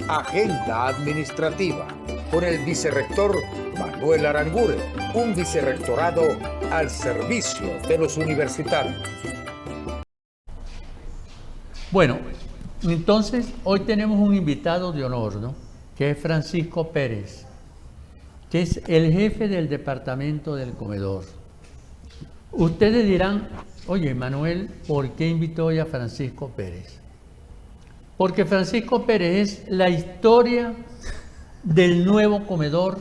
Agenda Administrativa, con el vicerrector Manuel Aranguren, un vicerrectorado al servicio de los universitarios. Bueno, entonces hoy tenemos un invitado de honor, ¿no? Que es Francisco Pérez, que es el jefe del departamento del comedor. Ustedes dirán, oye, Manuel, ¿por qué invitó hoy a Francisco Pérez? Porque Francisco Pérez es la historia del nuevo comedor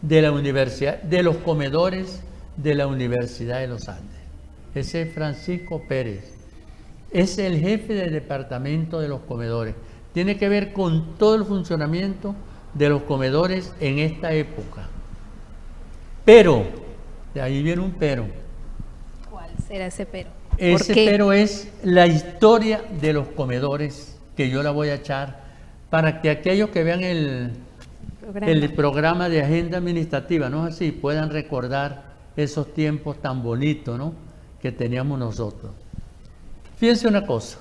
de la universidad, de los comedores de la Universidad de los Andes. Ese es Francisco Pérez. Es el jefe del departamento de los comedores. Tiene que ver con todo el funcionamiento de los comedores en esta época. Pero, de ahí viene un pero. ¿Cuál será ese pero? Ese pero es la historia de los comedores que yo la voy a echar para que aquellos que vean el programa de agenda administrativa, ¿no es así? Puedan recordar esos tiempos tan bonitos, ¿no? Que teníamos nosotros. Fíjense una cosa.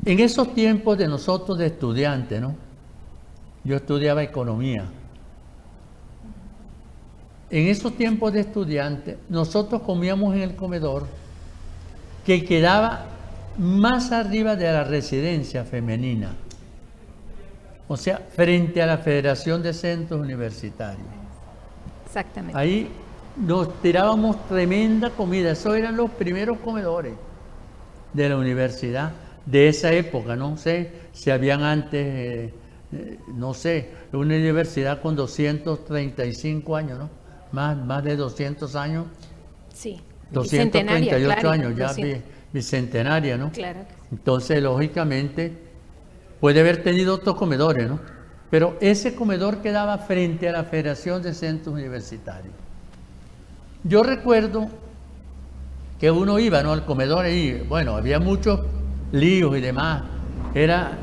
En esos tiempos de nosotros de estudiantes, ¿no? Yo estudiaba economía. En esos tiempos de estudiantes, nosotros comíamos en el comedor que quedaba más arriba de la residencia femenina. O sea, frente a la Federación de Centros Universitarios. Exactamente. Ahí nos tirábamos tremenda comida. Esos eran los primeros comedores de la universidad de esa época. No sé si habían antes, no sé, una universidad con 235 años, ¿no? Más de 200 años. Sí. 238 claro, años, ya 200. bicentenaria, ¿no? Claro. Entonces, lógicamente, puede haber tenido otros comedores, ¿no? Pero ese comedor quedaba frente a la Federación de Centros Universitarios. Yo recuerdo que uno iba, ¿no?, al comedor y, bueno, había muchos líos y demás. Era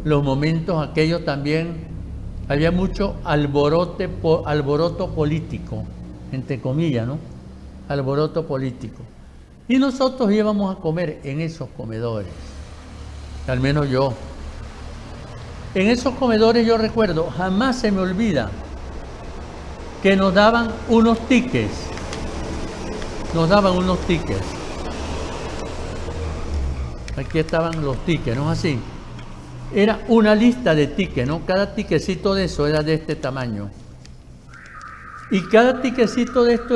los momentos aquellos también, había mucho alboroto político, entre comillas, ¿no? Alboroto político. Y nosotros íbamos a comer en esos comedores, al menos yo. En esos comedores yo recuerdo, jamás se me olvida, que nos daban unos tickets. Nos daban unos tickets. Aquí estaban los tickets, ¿no es así? Era una lista de tickets, ¿no? Cada ticketcito de eso era de este tamaño. Y cada ticketcito de esto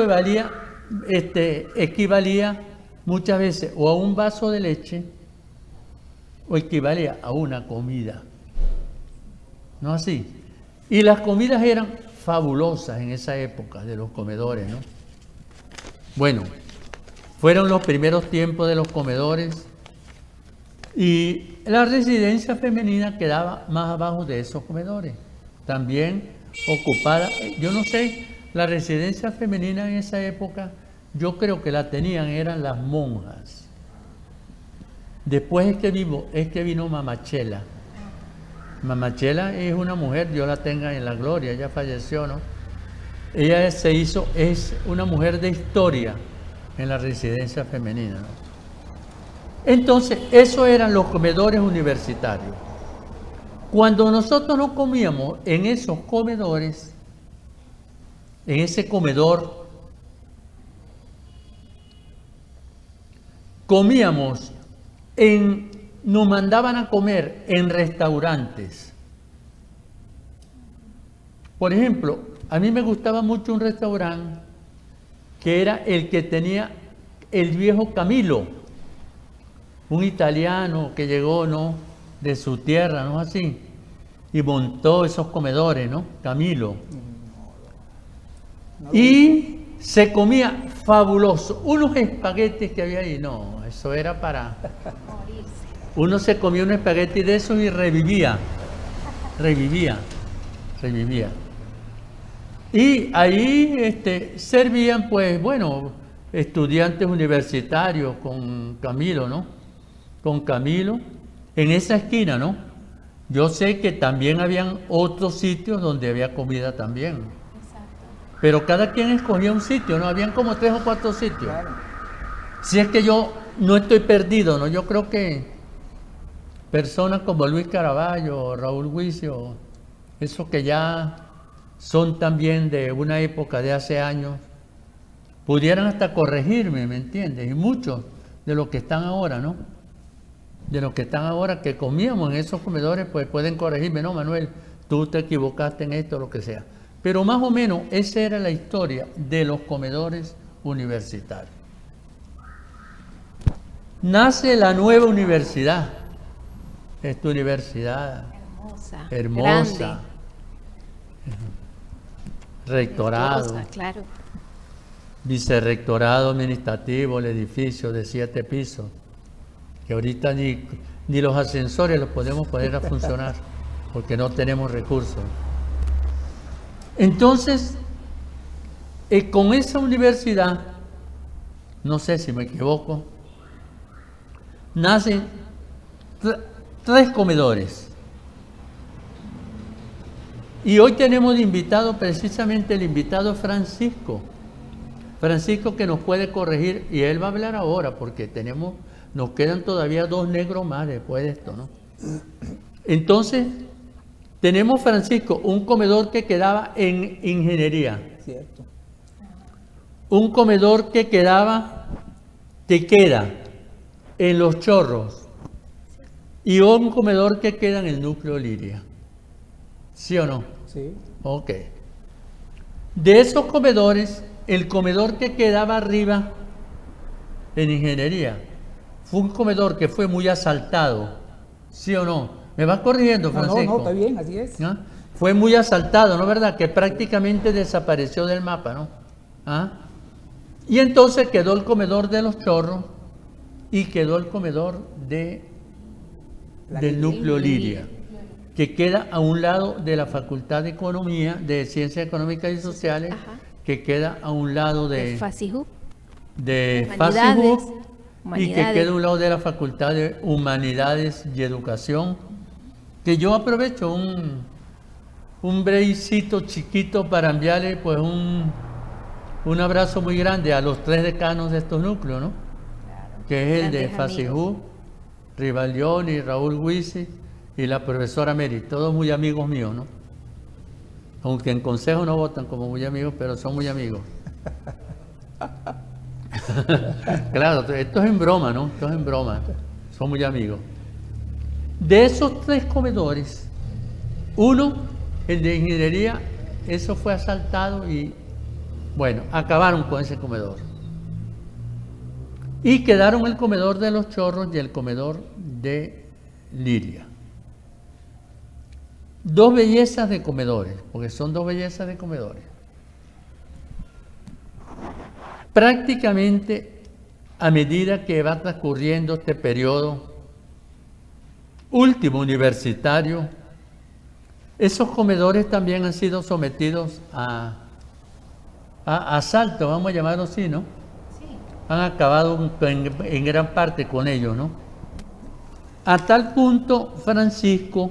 equivalía muchas veces o a un vaso de leche o equivalía a una comida. ¿No es así? Y las comidas eran fabulosas en esa época de los comedores, ¿no? Bueno, fueron los primeros tiempos de los comedores y la residencia femenina quedaba más abajo de esos comedores, también ocupada. Yo no sé, la residencia femenina en esa época, yo creo que la tenían, eran las monjas. Después es que vino Mamá Chela. Mamá Chela es una mujer, Dios la tenga en la gloria, ella falleció, ¿no? Ella es una mujer de historia en la residencia femenina, ¿no? Entonces, esos eran los comedores universitarios. Cuando nosotros no comíamos en esos comedores, en ese comedor, comíamos nos mandaban a comer en restaurantes. Por ejemplo, a mí me gustaba mucho un restaurante que era el que tenía el viejo Camilo, un italiano que llegó, ¿no?, de su tierra, ¿no?, así, y montó esos comedores, ¿no?, Camilo. Y se comía fabuloso, unos espaguetis que había ahí, no, eso era para... Uno se comía un espagueti de esos y revivía. Y ahí servían, pues, bueno, estudiantes universitarios con Camilo, ¿no? Con Camilo, en esa esquina, ¿no? Yo sé que también habían otros sitios donde había comida también. Exacto. Pero cada quien escogía un sitio, ¿no? Habían como 3 o 4 sitios. Claro. Si es que yo no estoy perdido, ¿no? Yo creo que personas como Luis Caraballo, Raúl Huicio, esos que ya son también de una época de hace años, pudieran hasta corregirme, ¿me entiendes? Y muchos de los que están ahora, ¿no? De los que están ahora que comíamos en esos comedores, pues pueden corregirme, no, Manuel, tú te equivocaste en esto, lo que sea. Pero más o menos esa era la historia de los comedores universitarios. Nace la nueva universidad, esta universidad hermosa, grande, rectorado, majestuosa, claro. vicerrectorado administrativo, el edificio de 7 pisos, que ahorita ni los ascensores los podemos poner a funcionar, porque no tenemos recursos. Entonces, con esa universidad, no sé si me equivoco, nacen 3 comedores. Y hoy tenemos de invitado precisamente el invitado Francisco. Francisco que nos puede corregir, y él va a hablar ahora, porque nos quedan todavía 2 negros más después de esto, ¿no? Entonces, tenemos, Francisco, un comedor que quedaba en ingeniería. Cierto. Un comedor que queda en Los Chorros. Y un comedor que queda en el núcleo Liria. ¿Sí o no? Sí. Ok. De esos comedores, el comedor que quedaba arriba en ingeniería fue un comedor que fue muy asaltado. ¿Sí o no? ¿Me vas corrigiendo, Francisco? No, está bien, así es. ¿Ah? Fue muy asaltado, ¿no es verdad? Que prácticamente desapareció del mapa, ¿no? ¿Ah? Y entonces quedó el comedor de Los Chorros y quedó el comedor del núcleo Liria, que queda a un lado de la Facultad de Economía, de Ciencias Económicas y Sociales, Ajá. que queda a un lado de FASIJU. FASIJU, y que Humanidades. queda a un lado de la Facultad de Humanidades y Educación, que yo aprovecho un breakcito chiquito para enviarle pues un abrazo muy grande a los 3 decanos de estos núcleos, ¿no? Que es el de Grandes FASIJU, Rivalioni, Raúl Huisi y la profesora Mary, todos muy amigos míos, ¿no? Aunque en consejo no votan como muy amigos, pero son muy amigos. Claro, esto es en broma, ¿no? Esto es en broma. Son muy amigos. De esos 3 comedores, uno, el de ingeniería, eso fue asaltado y, bueno, acabaron con ese comedor. Y quedaron el comedor de Los Chorros y el comedor de Liria. 2 bellezas de comedores, porque son 2 bellezas de comedores. Prácticamente a medida que va transcurriendo este periodo último universitario, esos comedores también han sido sometidos a asalto, vamos a llamarlo así, ¿no? Sí. Han acabado en gran parte con ellos, ¿no? A tal punto, Francisco,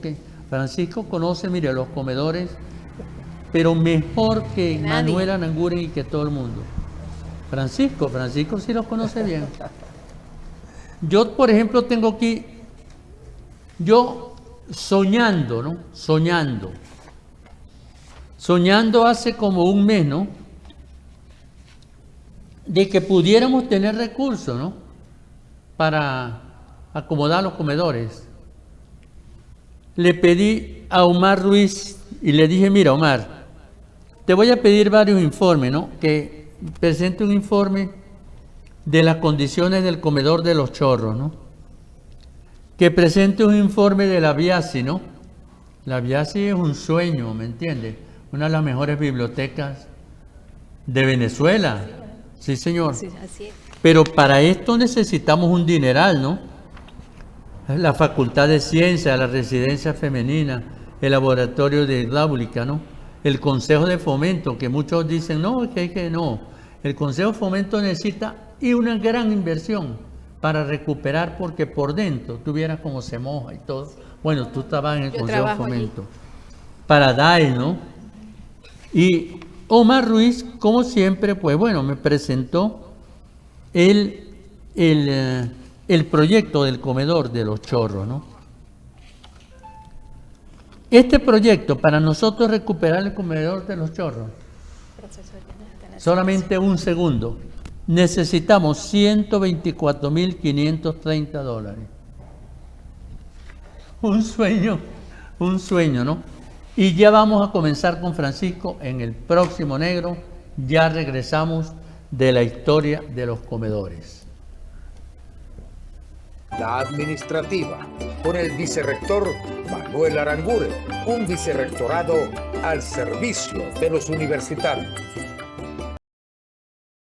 que Francisco conoce, mire, los comedores, pero mejor que Nadie. Manuel Aranguren y que todo el mundo. Francisco sí los conoce bien. Yo, por ejemplo, tengo aquí, yo soñando, ¿no? Soñando hace como un mes, ¿no? De que pudiéramos tener recursos, ¿no? Para acomodar los comedores. Le pedí a Omar Ruiz y le dije, mira, Omar, te voy a pedir varios informes, ¿no? Que presente un informe de las condiciones del comedor de Los Chorros, ¿no? Que presente un informe de la Biasi, ¿no? La Biasi es un sueño, ¿me entiendes? Una de las mejores bibliotecas de Venezuela. Sí, señor. Sí, así es. Pero para esto necesitamos un dineral, ¿no? La Facultad de Ciencias, la Residencia Femenina, el Laboratorio de Hidráulica, ¿no? El Consejo de Fomento, que muchos dicen, no, que no. El Consejo de Fomento necesita y una gran inversión para recuperar, porque por dentro tú vieras cómo se moja y todo. Bueno, tú estabas en el Yo Consejo de trabajo allí. Fomento. Para DAE, ¿no? Y Omar Ruiz, como siempre, pues bueno, me presentó el el proyecto del comedor de Los Chorros, ¿no? Este proyecto, para nosotros recuperar el comedor de Los Chorros, solamente un segundo, necesitamos $124.530. Un sueño, ¿no? Y ya vamos a comenzar con Francisco en el próximo negro. Ya regresamos de la historia de los comedores. La administrativa, con el vicerrector Manuel Aranguren, un vicerrectorado al servicio de los universitarios.